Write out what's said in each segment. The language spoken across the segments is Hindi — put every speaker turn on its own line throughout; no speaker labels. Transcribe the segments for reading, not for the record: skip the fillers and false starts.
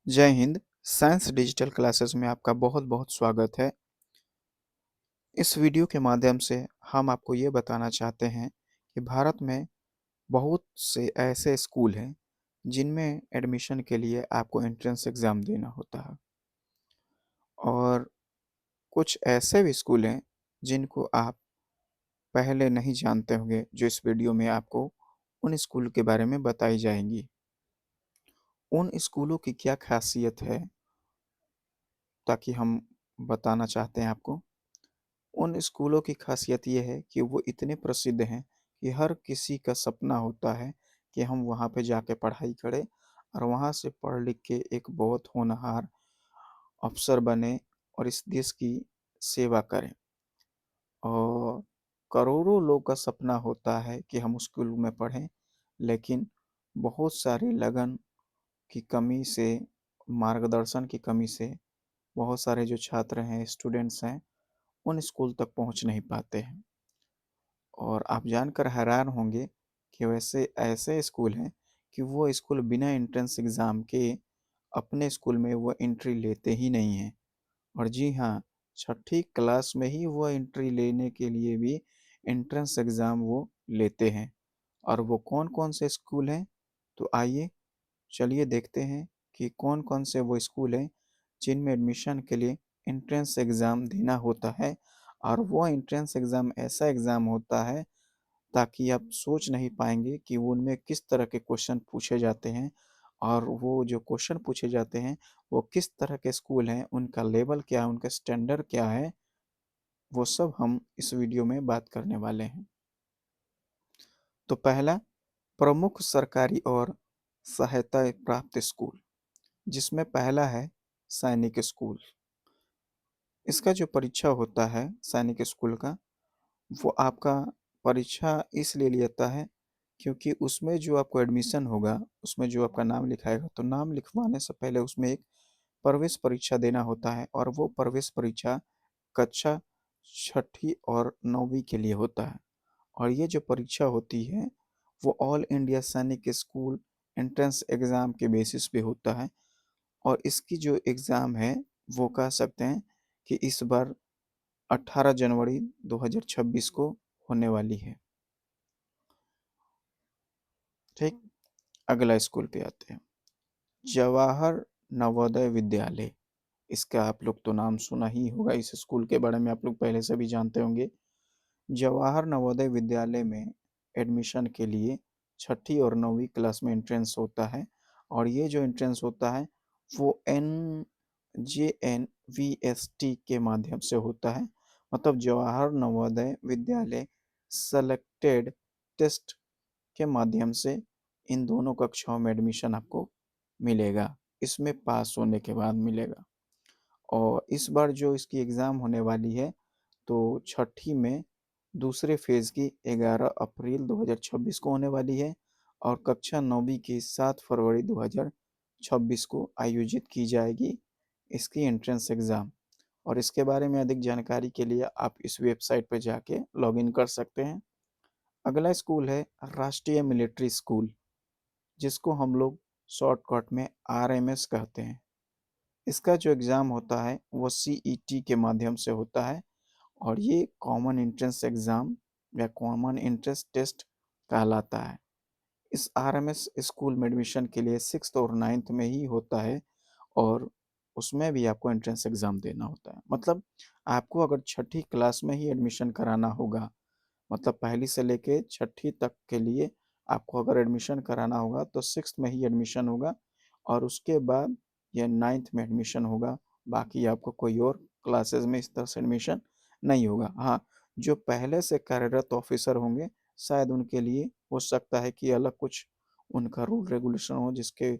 जय हिंद। साइंस डिजिटल क्लासेस में आपका बहुत-बहुत स्वागत है। इस वीडियो के माध्यम से हम आपको ये बताना चाहते हैं कि भारत में बहुत से ऐसे स्कूल हैं, जिनमें एडमिशन के लिए आपको एंट्रेंस एग्ज़ाम देना होता है और कुछ ऐसे भी स्कूल हैं, जिनको आप पहले नहीं जानते होंगे, जो इस वीडियो में आपको उन स्कूल के बारे में बताई जाएँगी। उन स्कूलों की क्या ख़ासियत है, ताकि हम बताना चाहते हैं आपको। उन स्कूलों की खासियत ये है कि वो इतने प्रसिद्ध हैं कि हर किसी का सपना होता है कि हम वहाँ पे जाके पढ़ाई करें और वहाँ से पढ़ लिख के एक बहुत होनहार अफ़सर बने और इस देश की सेवा करें। और करोड़ों लोग का सपना होता है कि हम उस स्कूल में पढ़ें, लेकिन बहुत सारी लगन की कमी से, मार्गदर्शन की कमी से बहुत सारे जो छात्र हैं, स्टूडेंट्स हैं, उन स्कूल तक पहुँच नहीं पाते हैं। और आप जानकर हैरान होंगे कि वैसे ऐसे स्कूल हैं कि वो स्कूल बिना एंट्रेंस एग्ज़ाम के अपने स्कूल में वो एंट्री लेते ही नहीं हैं। और जी हाँ, छठी क्लास में ही वो एंट्री लेने के लिए भी एंट्रेंस एग्ज़ाम वो लेते हैं। और वो कौन-कौन से स्कूल हैं? तो आइए चलिए देखते हैं कि कौन-कौन से वो स्कूल हैं, जिनमें एडमिशन के लिए एंट्रेंस एग्ज़ाम देना होता है। और वो एंट्रेंस एग्ज़ाम ऐसा एग्ज़ाम होता है, ताकि आप सोच नहीं पाएँगे कि वो उनमें किस तरह के क्वेश्चन पूछे जाते हैं और वो जो क्वेश्चन पूछे जाते हैं, वो किस तरह के स्कूल हैं, उनका लेवल क्या है, उनका स्टैंडर्ड क्या है, वो सब हम इस वीडियो में बात करने वाले हैं। तो पहला, प्रमुख सरकारी और सहायता प्राप्त स्कूल, जिसमें पहला है सैनिक स्कूल। इसका जो परीक्षा होता है सैनिक स्कूल का, वो आपका परीक्षा इसलिए लेता है क्योंकि उसमें जो आपको एडमिशन होगा, उसमें जो आपका नाम लिखाएगा, तो नाम लिखवाने से पहले उसमें एक प्रवेश परीक्षा देना होता है और वो प्रवेश परीक्षा कक्षा छठी और 9वीं के लिए होता है। और ये जो परीक्षा होती है, वो ऑल इंडिया सैनिक स्कूल एंट्रेंस एग्ज़ाम के बेसिस पे होता है। और इसकी जो एग्ज़ाम है, वो कह सकते हैं कि इस बार 18 जनवरी 2026 को होने वाली है। ठीक? अगला स्कूल पे आते हैं। जवाहर नवोदय विद्यालय, इसका आप लोग तो नाम सुना ही होगा, इस स्कूल के बारे में आप लोग पहले से भी जानते होंगे। जवाहर नवोदय विद्यालय में एडमिशन के लिए छठी और 9वीं क्लास में एंट्रेंस होता है। और ये जो एंट्रेंस होता है, वो JNVST के माध्यम से होता है। मतलब जवाहर नवोदय विद्यालय सेलेक्टेड टेस्ट के माध्यम से इन दोनों कक्षाओं में एडमिशन आपको मिलेगा। इसमें पास होने के बाद मिलेगा। और इस बार जो इसकी एग्ज़ाम होने वाली है, तो छठी में दूसरे फ़ेज़ की 11 अप्रैल 2026 को होने वाली है और कक्षा 9वीं की 7 फरवरी 2026 को आयोजित की जाएगी इसकी एंट्रेंस एग्ज़ाम। और इसके बारे में अधिक जानकारी के लिए आप इस वेबसाइट पे जाके लॉगिन कर सकते हैं। अगला स्कूल है राष्ट्रीय मिलिट्री स्कूल, जिसको हम लोग शॉर्टकट में RMS कहते हैं। इसका जो एग्ज़ाम होता है, वो CET के माध्यम से होता है और ये कॉमन एंट्रेंस एग्ज़ाम या कॉमन एंट्रेंस टेस्ट कहलाता है। इस RMS स्कूल में एडमिशन के लिए 6th और 9th में ही होता है और उसमें भी आपको एंट्रेंस एग्ज़ाम देना होता है। मतलब आपको अगर छठी क्लास में ही एडमिशन कराना होगा, मतलब पहली से लेके छठी तक के लिए आपको अगर एडमिशन कराना होगा, तो 6th में ही एडमिशन होगा और उसके बाद या 9th में एडमिशन होगा। बाकी आपको कोई और क्लासेस में इस तरह से एडमिशन नहीं होगा। हाँ, जो पहले से कार्यरत ऑफ़िसर होंगे, शायद उनके लिए हो सकता है कि अलग कुछ उनका रूल रेगुलेशन हो, जिसके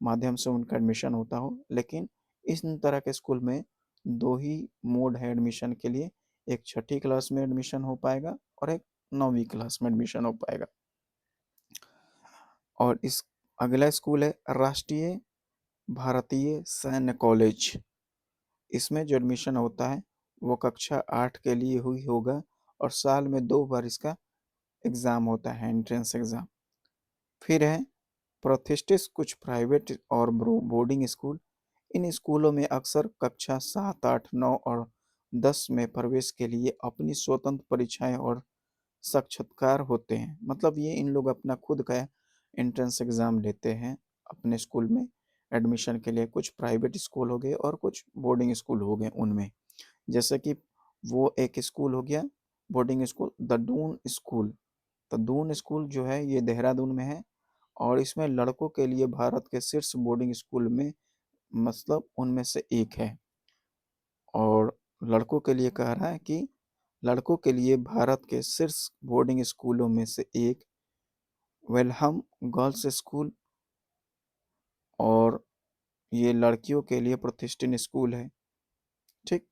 माध्यम से उनका एडमिशन होता हो। लेकिन इस तरह के स्कूल में 2 ही मोड है एडमिशन के लिए, एक छठी क्लास में एडमिशन हो पाएगा और एक 9वीं क्लास में एडमिशन हो पाएगा। और इस अगला स्कूल है राष्ट्रीय भारतीय सैन्य कॉलेज। इसमें जो एडमिशन होता है, वो कक्षा 8 के लिए हुई होगा और साल में 2 बार इसका एग्ज़ाम होता है, एंट्रेंस एग्ज़ाम। फिर है प्रतिष्ठित कुछ प्राइवेट और बोर्डिंग स्कूल, इन स्कूलों में अक्सर कक्षा 7, 8, 9 और 10 में प्रवेश के लिए अपनी स्वतंत्र परीक्षाएं और साक्षात्कार होते हैं। मतलब ये इन लोग अपना खुद का एंट्रेंस एग्ज़ाम लेते हैं अपने स्कूल में एडमिशन के लिए। कुछ प्राइवेट स्कूल हो गए और कुछ बोर्डिंग स्कूल हो गए उनमें। जैसे कि वो एक स्कूल हो गया boarding school, the Doon school. The Doon school जो है ये देहरादून में है और इसमें लड़कों के लिए भारत के शीर्ष बोर्डिंग स्कूल में मतलब उनमें से एक है। और लड़कों के लिए कह रहा है कि लड़कों के लिए भारत के शीर्ष बोर्डिंग स्कूलों में से एक वेलहम गर्ल्स स्कूल, और ये लड़कियों के लिए प्रतिष्ठित स्कूल है। ठीक।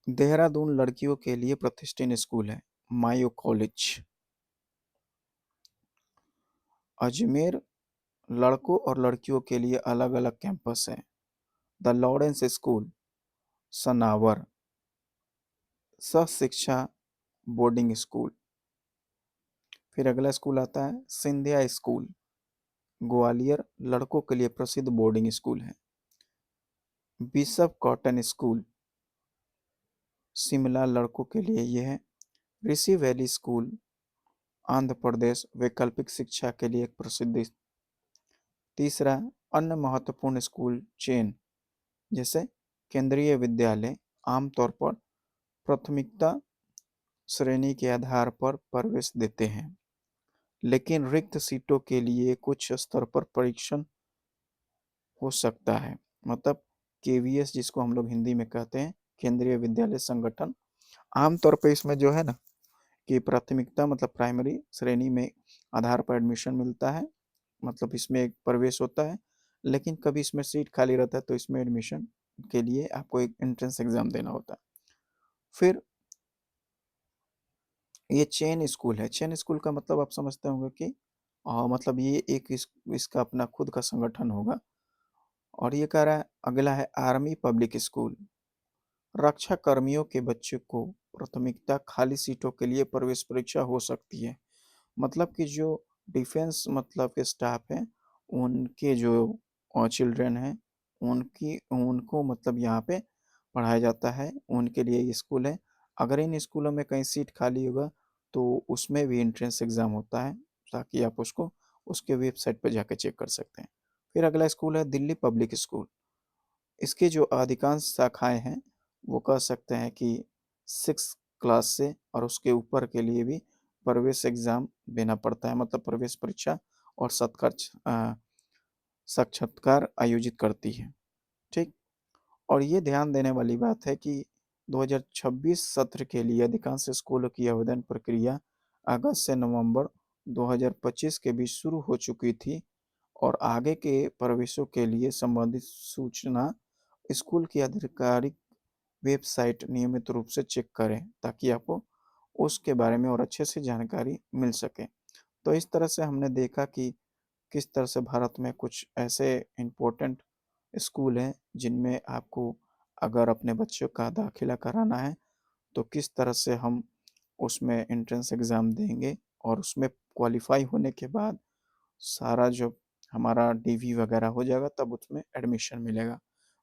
देहरादून लड़कियों के लिए प्रतिष्ठित स्कूल है मायो कॉलेज। अजमेर लड़कों और लड़कियों के लिए अलग अलग कैंपस है। द लॉरेंस स्कूल सनावर शिक्षा बोर्डिंग स्कूल। फिर अगला स्कूल आता है सिंधिया स्कूल ग्वालियर, लड़कों के लिए प्रसिद्ध बोर्डिंग स्कूल है। बिशप कॉटन स्कूल शिमला, लड़कों के लिए यह है। ऋषि वैली स्कूल आंध्र प्रदेश, वैकल्पिक शिक्षा के लिए एक प्रसिद्ध। तीसरा, अन्य महत्वपूर्ण स्कूल चेन जैसे केंद्रीय विद्यालय आमतौर पर प्राथमिकता श्रेणी के आधार पर प्रवेश देते हैं, लेकिन रिक्त सीटों के लिए कुछ स्तर पर परीक्षण हो सकता है। मतलब केवीएस जिसको हम लोग हिंदी में कहते हैं, केंद्रीय विद्यालय संगठन। आमतौर पे इसमें जो है ना कि प्राथमिकता मतलब प्राइमरी श्रेणी में आधार पर एडमिशन मिलता है, मतलब इसमें एक प्रवेश होता है, लेकिन कभी इसमें सीट खाली रहता है तो इसमें एडमिशन के लिए आपको एक एंट्रेंस एग्जाम देना होता है। फिर ये चेन स्कूल है। चेन स्कूल का मतलब आप समझते होंगे कि मतलब ये एक इसका अपना खुद का संगठन होगा। और ये कह रहा है अगला है आर्मी पब्लिक स्कूल। रक्षा कर्मियों के बच्चे को प्राथमिकता खाली सीटों के लिए प्रवेश परीक्षा हो सकती है। मतलब कि जो डिफेंस मतलब के स्टाफ हैं उनके जो चिल्ड्रन हैं उनकी उनको मतलब यहाँ पे पढ़ाया जाता है, उनके लिए ये स्कूल है। अगर इन स्कूलों में कहीं सीट खाली होगा तो उसमें भी एंट्रेंस एग्ज़ाम होता है, ताकि आप उसको उसके वेबसाइट पर जाकर चेक कर सकते हैं। फिर अगला स्कूल है दिल्ली पब्लिक स्कूल। इसके जो अधिकांश शाखाएं हैं वो कह सकते हैं कि 6 क्लास से और उसके ऊपर के लिए भी प्रवेश एग्जाम देना पड़ता है, मतलब प्रवेश परीक्षा और साक्षात्कार आयोजित करती है। ठीक। और ये ध्यान देने वाली बात है कि 2026 सत्र के लिए अधिकांश स्कूलों की आवेदन प्रक्रिया अगस्त से नवंबर 2025 के बीच शुरू हो चुकी थी, और आगे के प्रवेशों के लिए संबंधित सूचना स्कूल की आधिकारिक वेबसाइट नियमित रूप से चेक करें, ताकि आपको उसके बारे में और अच्छे से जानकारी मिल सके। तो इस तरह से हमने देखा कि किस तरह से भारत में कुछ ऐसे इम्पोर्टेंट स्कूल हैं जिनमें आपको अगर अपने बच्चों का दाखिला कराना है तो किस तरह से हम उसमें एंट्रेंस एग्ज़ाम देंगे, और उसमें क्वालिफाई होने के बाद सारा जो हमारा डीवी वगैरह हो जाएगा तब उसमें एडमिशन मिलेगा।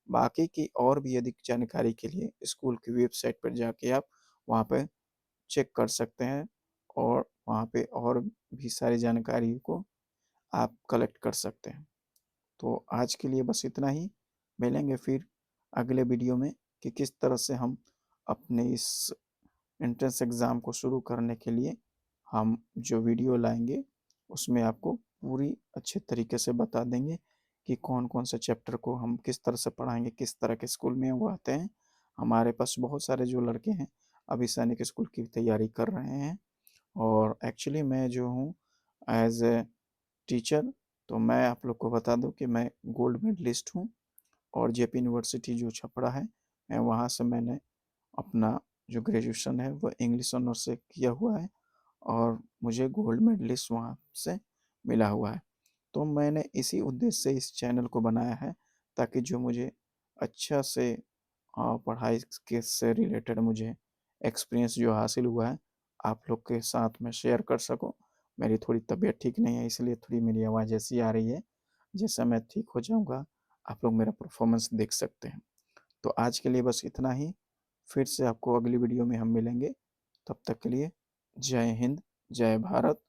बाकी की और भी अधिक जानकारी के लिए स्कूल की वेबसाइट पर जाके आप वहाँ पे चेक कर सकते हैं, और वहाँ पे और भी सारी जानकारी को आप कलेक्ट कर सकते हैं। तो आज के लिए बस इतना ही। मिलेंगे फिर अगले वीडियो में कि किस तरह से हम अपने इस एंट्रेंस एग्ज़ाम को शुरू करने के लिए हम जो वीडियो लाएंगे उसमें आपको पूरी अच्छे तरीके से बता देंगे कि कौन कौन से चैप्टर को हम किस तरह से पढ़ाएंगे, किस तरह के स्कूल में वो आते हैं। हमारे पास बहुत सारे जो लड़के हैं अभी सैनिक स्कूल की तैयारी कर रहे हैं, और एक्चुअली मैं जो हूँ एज ए टीचर, तो मैं आप लोग को बता दूं कि मैं गोल्ड मेडलिस्ट हूँ, और जेपी यूनिवर्सिटी जो छपरा है मैं वहाँ से मैंने अपना जो ग्रेजुएशन है वो इंग्लिश ऑनर्स से किया हुआ है, और मुझे गोल्ड मेडलिस्ट वहाँ से मिला हुआ है। तो मैंने इसी उद्देश्य से इस चैनल को बनाया है, ताकि जो मुझे अच्छा से पढ़ाई के से रिलेटेड मुझे एक्सपीरियंस जो हासिल हुआ है आप लोग के साथ में शेयर कर सकूं। मेरी थोड़ी तबीयत ठीक नहीं है इसलिए थोड़ी मेरी आवाज़ ऐसी आ रही है, जैसा मैं ठीक हो जाऊँगा, आप लोग मेरा परफ़ॉर्मेंस देख सकते हैं। तो आज के लिए बस इतना ही, फिर से आपको अगली वीडियो में हम मिलेंगे। तब तक के लिए जय हिंद, जय भारत।